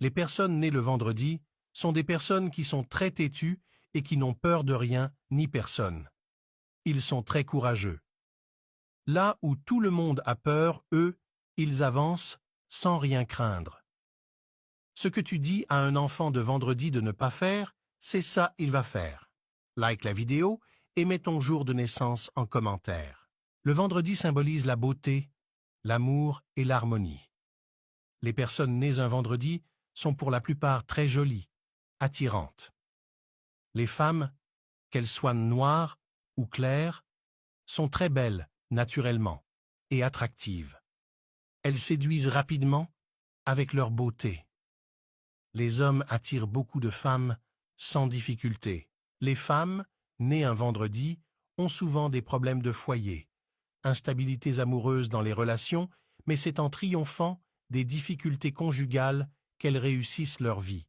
Les personnes nées le vendredi sont des personnes qui sont très têtues et qui n'ont peur de rien ni personne. Ils sont très courageux. Là où tout le monde a peur, eux, ils avancent sans rien craindre. Ce que tu dis à un enfant de vendredi de ne pas faire, c'est ça il va faire. Like la vidéo et mets ton jour de naissance en commentaire. Le vendredi symbolise la beauté, l'amour et l'harmonie. Les personnes nées un vendredi sont pour la plupart très jolies, attirantes. Les femmes, qu'elles soient noires ou claires, sont très belles naturellement et attractives. Elles séduisent rapidement avec leur beauté. Les hommes attirent beaucoup de femmes sans difficulté. Les femmes, nées un vendredi, ont souvent des problèmes de foyer, instabilités amoureuses dans les relations, mais c'est en triomphant des difficultés conjugales qu'elles réussissent leur vie.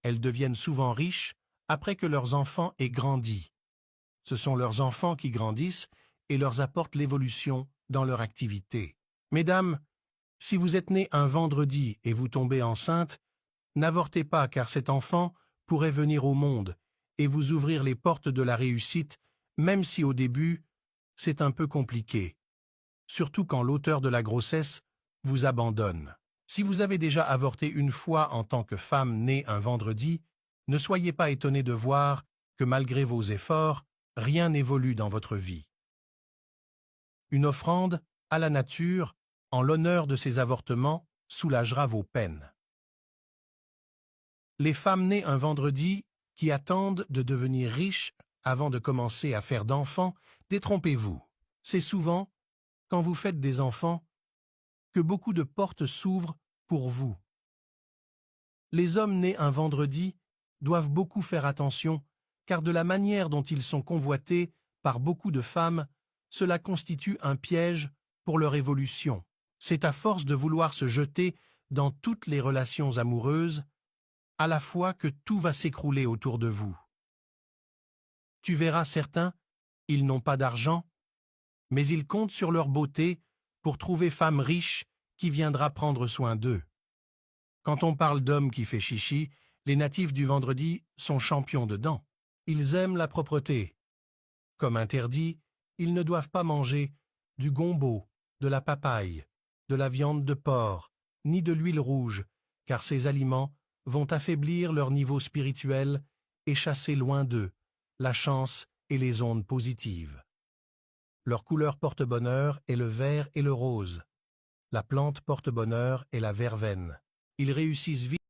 Elles deviennent souvent riches après que leurs enfants aient grandi. Ce sont leurs enfants qui grandissent et leur apportent l'évolution dans leur activité. Mesdames, si vous êtes nés un vendredi et vous tombez enceinte, n'avortez pas car cet enfant pourrait venir au monde et vous ouvrir les portes de la réussite, même si au début, c'est un peu compliqué. Surtout quand l'auteur de la grossesse vous abandonne. Si vous avez déjà avorté une fois en tant que femme née un vendredi, ne soyez pas étonnés de voir que malgré vos efforts, rien n'évolue dans votre vie. Une offrande à la nature, en l'honneur de ces avortements, soulagera vos peines. Les femmes nées un vendredi qui attendent de devenir riches avant de commencer à faire d'enfants, détrompez-vous. C'est souvent, quand vous faites des enfants, que beaucoup de portes s'ouvrent pour vous. Les hommes nés un vendredi doivent beaucoup faire attention, car de la manière dont ils sont convoités par beaucoup de femmes, cela constitue un piège pour leur évolution. C'est à force de vouloir se jeter dans toutes les relations amoureuses, à la fois que tout va s'écrouler autour de vous. Tu verras certains, ils n'ont pas d'argent, mais ils comptent sur leur beauté pour trouver femme riche qui viendra prendre soin d'eux. Quand on parle d'hommes qui fait chichi, les natifs du vendredi sont champions dedans. Ils aiment la propreté. Comme interdit, ils ne doivent pas manger du gombo, de la papaye, de la viande de porc, ni de l'huile rouge, car ces aliments vont affaiblir leur niveau spirituel et chasser loin d'eux la chance et les ondes positives. Leur couleur porte-bonheur est le vert et le rose. La plante porte-bonheur est la verveine. Ils réussissent vite